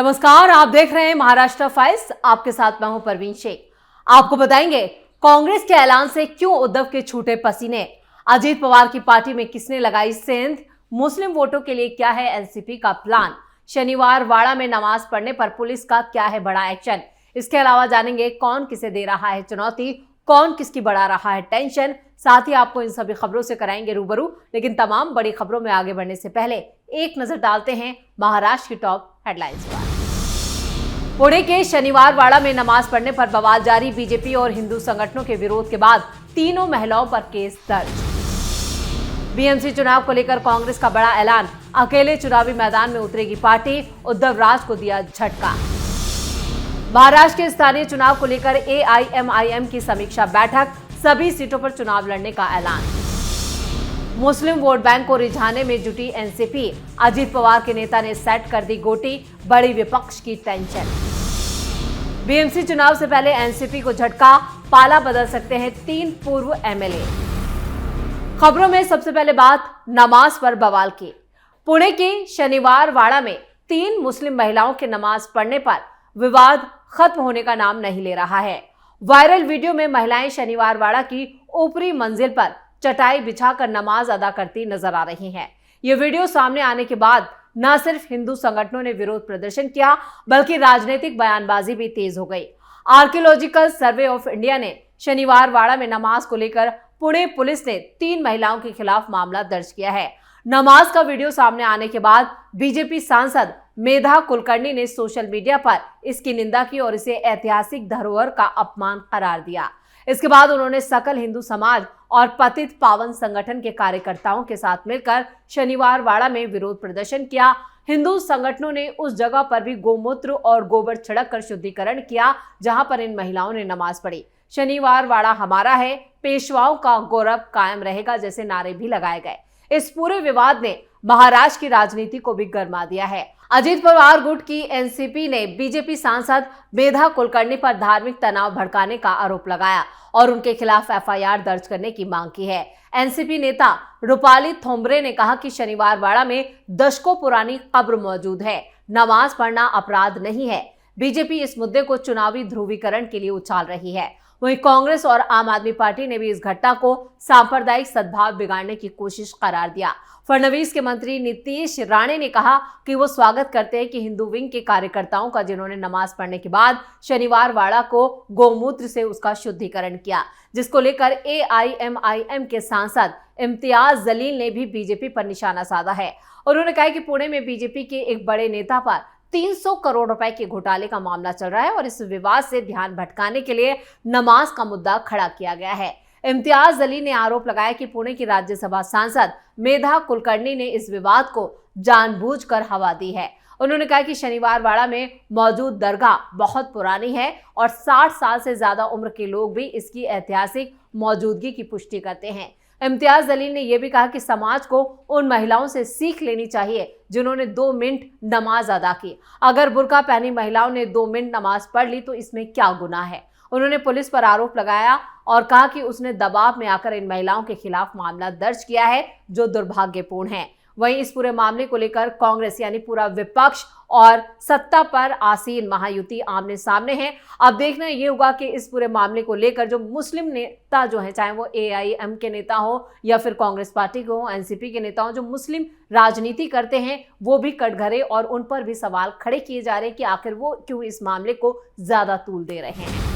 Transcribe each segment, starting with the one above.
नमस्कार, आप देख रहे हैं महाराष्ट्र फाइल्स। आपके साथ मैं हूं परवीन शेख। आपको बताएंगे कांग्रेस के ऐलान से क्यों उद्धव के छूटे पसीने, अजीत पवार की पार्टी में किसने लगाई सेंध, मुस्लिम वोटों के लिए क्या है एनसीपी का प्लान, शनिवार वाड़ा में नमाज पढ़ने पर पुलिस का क्या है बड़ा एक्शन। इसके अलावा जानेंगे कौन किसे दे रहा है चुनौती, कौन किसकी बढ़ा रहा है टेंशन। साथ ही आपको इन सभी खबरों से कराएंगे रूबरू। लेकिन तमाम बड़ी खबरों में आगे बढ़ने से पहले एक नजर डालते हैं महाराष्ट्र की टॉप हेडलाइंस पर। पुणे के शनिवार वाड़ा में नमाज पढ़ने पर बवाल जारी, बीजेपी और हिंदू संगठनों के विरोध के बाद तीनों महिलाओं पर केस दर्ज। बीएमसी चुनाव को लेकर कांग्रेस का बड़ा ऐलान, अकेले चुनावी मैदान में उतरेगी पार्टी, उद्धव राज को दिया झटका। महाराष्ट्र के स्थानीय चुनाव को लेकर एआईएमआईएम की समीक्षा बैठक, सभी सीटों पर चुनाव लड़ने का ऐलान। मुस्लिम वोट बैंक को रिझाने में जुटी एनसीपी, अजीत पवार के नेता ने सेट कर दी गोटी, बड़ी विपक्ष की टेंशन। बीएमसी चुनाव से पहले एनसीपी को झटका, पाला बदल सकते हैं 3 पूर्व एमएलए। खबरों में सबसे पहले बात नमाज पर बवाल की। पुणे के शनिवार वाड़ा में 3 मुस्लिम महिलाओं के नमाज पढ़ने पर विवाद खत्म होने का नाम नहीं ले रहा है। वायरल वीडियो में महिलाएं शनिवार वाड़ा की ऊपरी मंजिल पर चटाई बिछाकर नमाज अदा करती नजर आ रही हैं। ये वीडियो सामने आने के बाद न सिर्फ हिंदू संगठनों ने विरोध प्रदर्शन किया, बल्कि राजनीतिक बयानबाजी भी तेज हो गई। आर्कियोलॉजिकल सर्वे ऑफ इंडिया ने शनिवार वाड़ा में नमाज को लेकर पुणे पुलिस ने 3 महिलाओं के खिलाफ मामला दर्ज किया है। नमाज का वीडियो सामने आने के बाद बीजेपी सांसद मेधा कुलकर्णी ने सोशल मीडिया पर इसकी निंदा की और इसे ऐतिहासिक धरोहर का अपमान करार दिया। इसके बाद उन्होंने सकल हिंदू समाज और पतित पावन संगठन के कार्यकर्ताओं के साथ मिलकर शनिवार वाड़ा में विरोध प्रदर्शन किया। हिंदू संगठनों ने उस जगह पर भी गोमूत्र और गोबर छिड़क कर शुद्धिकरण किया जहां पर इन महिलाओं ने नमाज पढ़ी। शनिवार वाड़ा हमारा है, पेशवाओं का गौरव कायम रहेगा जैसे नारे भी लगाए गए। इस पूरे विवाद ने महाराष्ट्र की राजनीति को भी गरमा दिया है। अजीत पवार गुट की एनसीपी ने बीजेपी सांसद मेधा कुलकर्णी पर धार्मिक तनाव भड़काने का आरोप लगाया और उनके खिलाफ एफआईआर दर्ज करने की मांग की है। एनसीपी नेता रूपाली थोम्बरे ने कहा कि शनिवार वाड़ा में दशकों पुरानी कब्र मौजूद है, नमाज पढ़ना अपराध नहीं है। बीजेपी इस मुद्दे को चुनावी ध्रुवीकरण के लिए उछाल रही है। वहीं कांग्रेस और आम आदमी पार्टी ने भी इस घटना को सांप्रदायिक सद्भाव बिगाड़ने की कोशिश करार दिया। फडणवीस के मंत्री नीतीश राणे ने कहा कि वो स्वागत करते हैं कि हिंदू विंग के कार्यकर्ताओं का, जिन्होंने नमाज पढ़ने के बाद शनिवार वाड़ा को गोमूत्र से उसका शुद्धिकरण किया, जिसको लेकर एआईएमआईएम के सांसद इम्तियाज जलील ने भी बीजेपी पर निशाना साधा है। उन्होंने कहा कि पुणे में बीजेपी के एक बड़े नेता पर 300 करोड़ रुपए के घोटाले का मामला चल रहा है और इस विवाद से ध्यान भटकाने के लिए नमाज का मुद्दा खड़ा किया गया है। इम्तियाज जलील ने आरोप लगाया कि पुणे की राज्यसभा सांसद मेधा कुलकर्णी ने इस विवाद को जानबूझकर हवा दी है। उन्होंने कहा कि शनिवार वाड़ा में मौजूद दरगाह बहुत पुरानी है और 60 साल से ज्यादा उम्र के लोग भी इसकी ऐतिहासिक मौजूदगी की पुष्टि करते हैं। इम्तियाज जलील ने यह भी कहा कि समाज को उन महिलाओं से सीख लेनी चाहिए जिन्होंने 2 मिनट नमाज अदा की। अगर बुर्का पहनी महिलाओं ने 2 मिनट नमाज पढ़ ली तो इसमें क्या गुनाह है। उन्होंने पुलिस पर आरोप लगाया और कहा कि उसने दबाव में आकर इन महिलाओं के खिलाफ मामला दर्ज किया है, जो दुर्भाग्यपूर्ण है। वहीं इस पूरे मामले को लेकर कांग्रेस यानी पूरा विपक्ष और सत्ता पर आसीन महायुति आमने सामने है। अब देखना ये होगा कि इस पूरे मामले को लेकर जो मुस्लिम नेता जो है, चाहे वो एआईएम के नेता हो या फिर कांग्रेस पार्टी के हो, एनसीपी के नेता हो, जो मुस्लिम राजनीति करते हैं, वो भी कटघरे और उन पर भी सवाल खड़े किए जा रहे हैं कि आखिर वो क्यों इस मामले को ज्यादा तूल दे रहे हैं।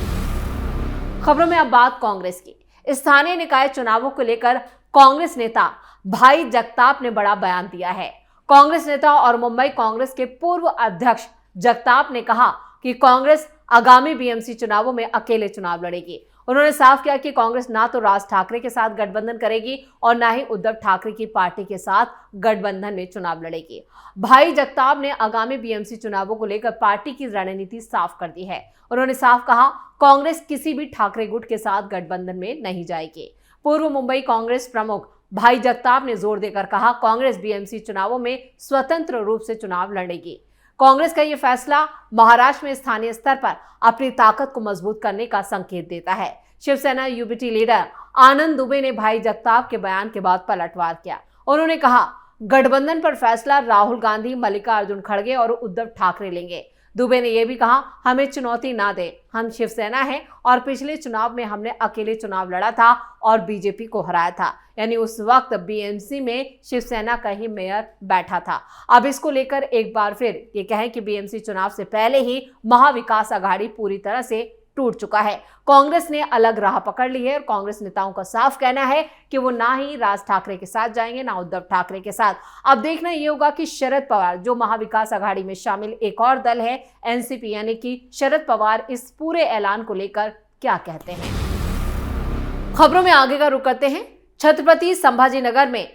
खबरों में अब बात कांग्रेस की। स्थानीय निकाय चुनावों को लेकर कांग्रेस नेता भाई जगताप ने बड़ा बयान दिया है। कांग्रेस नेता और मुंबई कांग्रेस के पूर्व अध्यक्ष जगताप ने कहा कि कांग्रेस आगामी बीएमसी चुनावों में अकेले चुनाव लड़ेगी। उन्होंने साफ किया कि कांग्रेस ना तो राज ठाकरे के साथ गठबंधन करेगी और ना ही उद्धव ठाकरे की पार्टी के साथ गठबंधन में चुनाव लड़ेगी। भाई जगताप ने आगामी बीएमसी चुनावों को लेकर पार्टी की रणनीति साफ कर दी है। उन्होंने साफ कहा, कांग्रेस किसी भी ठाकरे गुट के साथ गठबंधन में नहीं जाएगी। पूर्व मुंबई कांग्रेस प्रमुख भाई जगताप ने जोर देकर कहा, कांग्रेस बीएमसी चुनावों में स्वतंत्र रूप से चुनाव लड़ेगी। कांग्रेस का यह फैसला महाराष्ट्र में स्थानीय स्तर पर अपनी ताकत को मजबूत करने का संकेत देता है। शिवसेना यूबीटी लीडर आनंद दुबे ने भाई जगताप के बयान के बाद पलटवार किया। उन्होंने कहा, गठबंधन पर फैसला राहुल गांधी, मल्लिकार्जुन खड़गे और उद्धव ठाकरे लेंगे। दुबे ने यह भी कहा, हमें चुनौती ना दें, हम शिवसेना हैं और पिछले चुनाव में हमने अकेले चुनाव लड़ा था और बीजेपी को हराया था। यानी उस वक्त बीएमसी में शिवसेना का ही मेयर बैठा था। अब इसको लेकर एक बार फिर ये कहें कि बीएमसी चुनाव से पहले ही महाविकास आघाड़ी पूरी तरह से टूट चुका है। कांग्रेस ने अलग राह पकड़ ली है और कांग्रेस नेताओं का साफ कहना है कि वो ना ही राज ठाकरे के साथ जाएंगे ना उद्धव ठाकरे के साथ। अब देखना ये होगा कि शरद पवार, जो महाविकास आघाड़ी में शामिल एक और दल है एनसीपी, यानी कि शरद पवार, इस पूरे ऐलान को लेकर क्या कहते हैं। खबरों में आगे का रुख करते हैं। छत्रपति संभाजीनगर में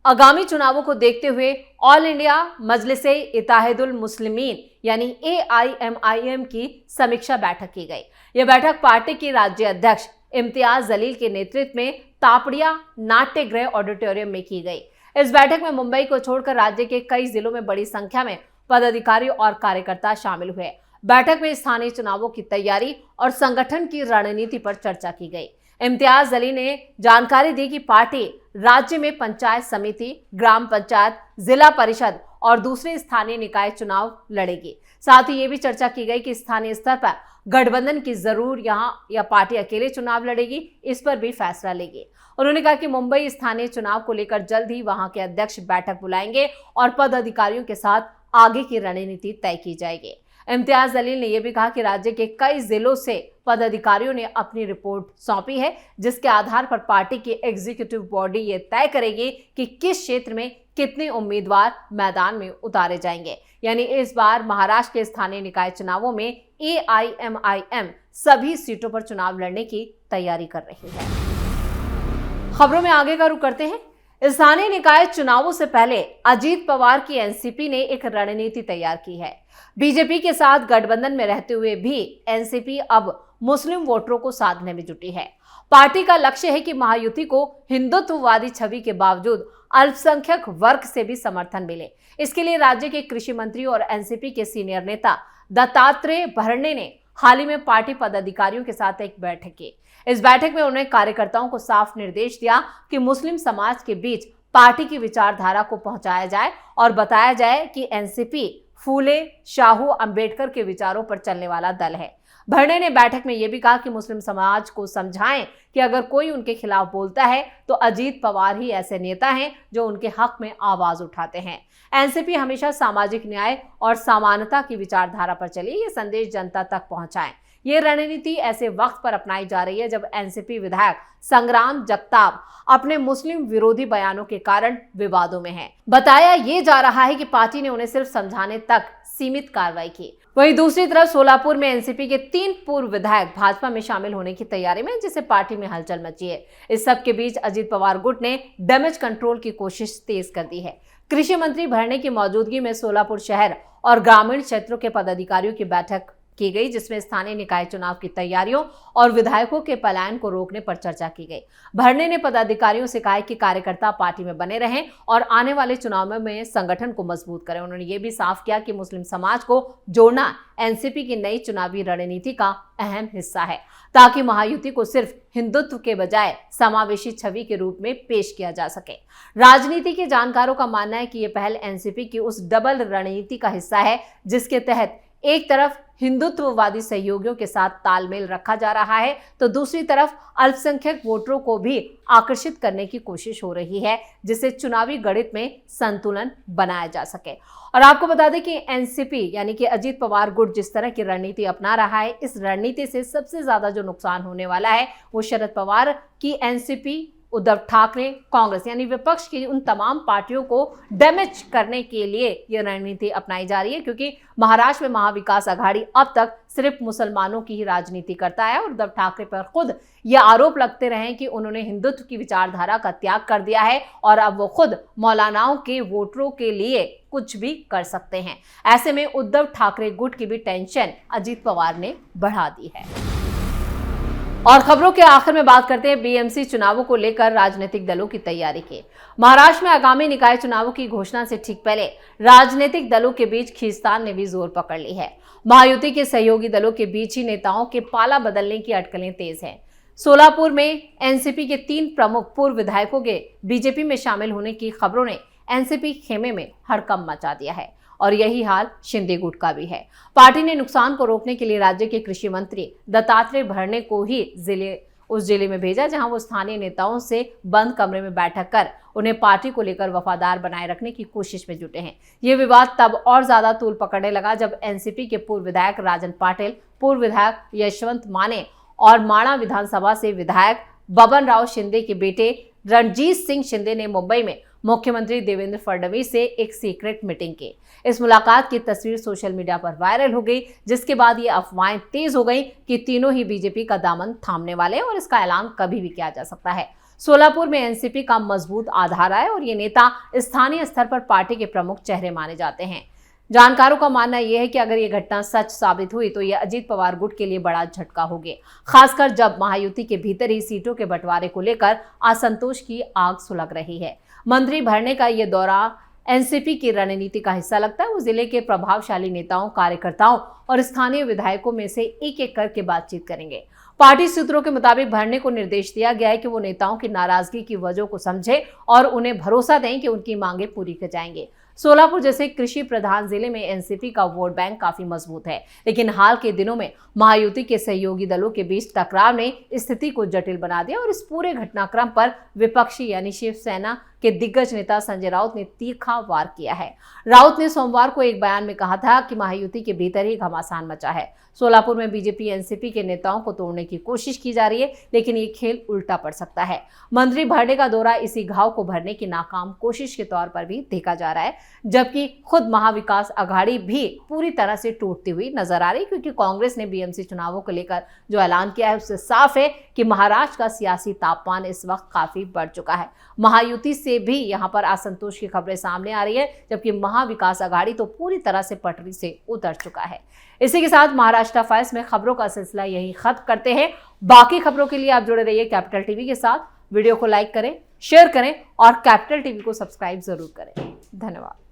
आगामी चुनावों को देखते हुए ऑल इंडिया मजलिसे इत्तेहादुल मुस्लिमीन यानी AIMIM की समीक्षा बैठक की गई। यह बैठक पार्टी के राज्य अध्यक्ष इम्तियाज जलील के नेतृत्व में तापड़िया नाट्यगृह ऑडिटोरियम में की गई। इस बैठक में मुंबई को छोड़कर राज्य के कई जिलों में बड़ी संख्या में पदाधिकारी और कार्यकर्ता शामिल हुए। बैठक में स्थानीय चुनावों की तैयारी और संगठन की रणनीति पर चर्चा की गई। इम्तियाज जलील ने जानकारी दी कि पार्टी राज्य में पंचायत समिति, ग्राम पंचायत, जिला परिषद और दूसरे स्थानीय निकाय चुनाव लड़ेगी। साथ ही ये भी चर्चा की गई कि स्थानीय स्तर पर गठबंधन की जरूर यहां या पार्टी अकेले चुनाव लड़ेगी, इस पर भी फैसला लेगी। उन्होंने कहा कि मुंबई स्थानीय चुनाव को लेकर जल्द ही वहां के अध्यक्ष बैठक बुलाएंगे और पदाधिकारियों के साथ आगे की रणनीति तय की जाएगी। इम्तियाज जलील ने यह भी कहा कि राज्य के कई जिलों से पदाधिकारियों ने अपनी रिपोर्ट सौंपी है, जिसके आधार पर पार्टी की एग्जीक्यूटिव बॉडी ये तय करेगी कि किस क्षेत्र में कितने उम्मीदवार मैदान में उतारे जाएंगे। यानी इस बार महाराष्ट्र के स्थानीय निकाय चुनावों में AIMIM सभी सीटों पर चुनाव लड़ने की तैयारी कर रही है। खबरों में आगे का रुख करते हैं। स्थानीय निकाय चुनावों से पहले अजीत पवार की एनसीपी ने एक रणनीति तैयार की है। बीजेपी के साथ गठबंधन में रहते हुए भी एनसीपी अब मुस्लिम वोटरों को साधने में जुटी है। पार्टी का लक्ष्य है कि महायुति को हिंदुत्ववादी छवि के बावजूद अल्पसंख्यक वर्ग से भी समर्थन मिले। इसके लिए राज्य के कृषि मंत्री और एनसीपी के सीनियर नेता दत्तात्रेय भरणे ने हाल ही में पार्टी पदाधिकारियों के साथ एक बैठक की। इस बैठक में उन्होंने कार्यकर्ताओं को साफ निर्देश दिया कि मुस्लिम समाज के बीच पार्टी की विचारधारा को पहुंचाया जाए और बताया जाए कि एनसीपी फूले, शाहू, अंबेडकर के विचारों पर चलने वाला दल है। भरणे ने बैठक में यह भी कहा कि मुस्लिम समाज को समझाएं कि अगर कोई उनके खिलाफ बोलता है तो अजीत पवार ही ऐसे नेता हैं जो उनके हक में आवाज उठाते हैं। एनसीपी हमेशा सामाजिक न्याय और समानता की विचारधारा पर चली, ये संदेश जनता तक पहुंचाएं। ये रणनीति ऐसे वक्त पर अपनाई जा रही है जब एनसीपी विधायक संग्राम जगताप अपने मुस्लिम विरोधी बयानों के कारण विवादों में हैं। बताया ये जा रहा है कि पार्टी ने उन्हें सिर्फ समझाने तक सीमित कार्रवाई की। वहीं दूसरी तरफ सोलापुर में एनसीपी के 3 पूर्व विधायक भाजपा में शामिल होने की तैयारी में, जिससे पार्टी में हलचल मची है। इस सब के बीच अजीत पवार गुट ने डैमेज कंट्रोल की कोशिश तेज कर दी है। कृषि मंत्री भरणे की मौजूदगी में सोलापुर शहर और ग्रामीण क्षेत्रों के पदाधिकारियों की बैठक की गई, जिसमें स्थानीय निकाय चुनाव की तैयारियों और विधायकों के पलायन को रोकने पर चर्चा की गई। भरणे ने पदाधिकारियों से कहा कि कार्यकर्ता पार्टी में बने रहें और आने वाले चुनावों में संगठन को मजबूत करें। उन्होंने ये भी साफ किया कि मुस्लिम समाज को जोड़ना एनसीपी की नई चुनावी रणनीति का अहम हिस्सा है, ताकि महायुति को सिर्फ हिंदुत्व के बजाय समावेशी छवि के रूप में पेश किया जा सके। राजनीति के जानकारों का मानना है कि यह पहल एनसीपी की उस डबल रणनीति का हिस्सा है, जिसके तहत एक तरफ हिंदुत्ववादी सहयोगियों के साथ तालमेल रखा जा रहा है तो दूसरी तरफ अल्पसंख्यक वोटरों को भी आकर्षित करने की कोशिश हो रही है, जिससे चुनावी गणित में संतुलन बनाया जा सके। और आपको बता दें कि एनसीपी यानी कि अजीत पवार गुट जिस तरह की रणनीति अपना रहा है, इस रणनीति से सबसे ज्यादा जो नुकसान होने वाला है वो शरद पवार की एनसीपी, उद्धव ठाकरे, कांग्रेस यानी विपक्ष की उन तमाम पार्टियों को डैमेज करने के लिए यह रणनीति अपनाई जा रही है, क्योंकि महाराष्ट्र में महाविकास आघाड़ी अब तक सिर्फ मुसलमानों की ही राजनीति करता है और उद्धव ठाकरे पर खुद यह आरोप लगते रहे कि उन्होंने हिंदुत्व की विचारधारा का त्याग कर दिया है और अब वो खुद मौलानाओं के वोटरों के लिए कुछ भी कर सकते हैं। ऐसे में उद्धव ठाकरे गुट की भी टेंशन अजीत पवार ने बढ़ा दी है। और खबरों के आखिर में बात करते हैं बीएमसी चुनावों को लेकर राजनीतिक दलों की तैयारी की। महाराष्ट्र में आगामी निकाय चुनावों की घोषणा से ठीक पहले राजनीतिक दलों के बीच खींचतान ने भी जोर पकड़ ली है। महायुति के सहयोगी दलों के बीच ही नेताओं के पाला बदलने की अटकलें तेज हैं। सोलापुर में एनसीपी के 3 प्रमुख पूर्व विधायकों के बीजेपी में शामिल होने की खबरों ने एनसीपी खेमे में हड़कंप मचा दिया है। और यही हाल शिंदे गुट का भी है। पार्टी ने नुकसान को रोकने के लिए राज्य के कृषि मंत्री दत्तात्रेय भरणे को ही उस जिले में भेजा जहां वो स्थानीय नेताओं से बंद कमरे में बैठक कर उन्हें पार्टी को लेकर वफादार बनाए रखने की कोशिश में जुटे हैं। ये विवाद तब और ज्यादा तूल पकड़ने लगा जब एनसीपी के पूर्व विधायक राजन पाटिल, पूर्व विधायक यशवंत माने और माणा विधानसभा से विधायक बबन राव शिंदे के बेटे रणजीत सिंह शिंदे ने मुंबई में मुख्यमंत्री देवेंद्र फडणवीस से एक सीक्रेट मीटिंग की। इस मुलाकात की तस्वीर सोशल मीडिया पर वायरल हो गई, जिसके बाद ये अफवाहें तेज हो गई कि तीनों ही बीजेपी का दामन थामने वाले हैं और इसका ऐलान कभी भी किया जा सकता है। सोलापुर में एनसीपी का मजबूत आधार है और ये नेता स्थानीय स्तर पर पार्टी के प्रमुख चेहरे माने जाते हैं। जानकारों का मानना यह है कि अगर ये घटना सच साबित हुई तो यह अजीत पवार गुट के लिए बड़ा झटका होगा, खासकर जब महायुति के भीतर ही सीटों के बंटवारे को लेकर असंतोष की आग सुलग रही है। मंत्री भरणे का यह दौरा एनसीपी की रणनीति का हिस्सा लगता है। वो जिले के प्रभावशाली नेताओं, कार्यकर्ताओं और स्थानीय विधायकों में से एक एक करके बातचीत करेंगे। पार्टी सूत्रों के मुताबिक भरणे को निर्देश दिया गया है कि वो नेताओं की नाराजगी की वजह को समझे और उन्हें भरोसा दें कि उनकी मांगे पूरी की जाएंगी। सोलापुर जैसे कृषि प्रधान जिले में एनसीपी का वोट बैंक काफी मजबूत है, लेकिन हाल के दिनों में महायुति के सहयोगी दलों के बीच टकराव ने स्थिति को जटिल बना दिया और इस पूरे घटनाक्रम पर विपक्षी यानी शिवसेना के दिग्गज नेता संजय राउत ने तीखा वार किया है। राउत ने सोमवार को एक बयान में कहा था कि महायुति के भीतर ही घमासान मचा है। सोलापुर में बीजेपी एनसीपी के नेताओं को तोड़ने की कोशिश की जा रही है, लेकिन ये खेल उल्टा पड़ सकता है। मंत्री भरणे का दौरा इसी घाव को भरने की नाकाम कोशिश के तौर पर भी देखा जा रहा है, जबकि खुद महाविकास अघाड़ी भी पूरी तरह से टूटती हुई नजर आ रही है, क्योंकि कांग्रेस ने बीएमसी चुनावों को लेकर जो ऐलान किया है उससे साफ है कि महाराष्ट्र का सियासी तापमान इस वक्त काफी बढ़ चुका है। महायुति से भी यहां पर असंतोष की खबरें सामने आ रही है, जबकि महाविकास अघाड़ी तो पूरी तरह से पटरी से उतर चुका है। इसी के साथ महाराष्ट्र फाइल्स में खबरों का सिलसिला यही खत्म करते हैं। बाकी खबरों के लिए आप जुड़े रहिए कैपिटल टीवी के साथ। वीडियो को लाइक करें, शेयर करें और कैपिटल टीवी को सब्सक्राइब जरूर करें। धन्यवाद।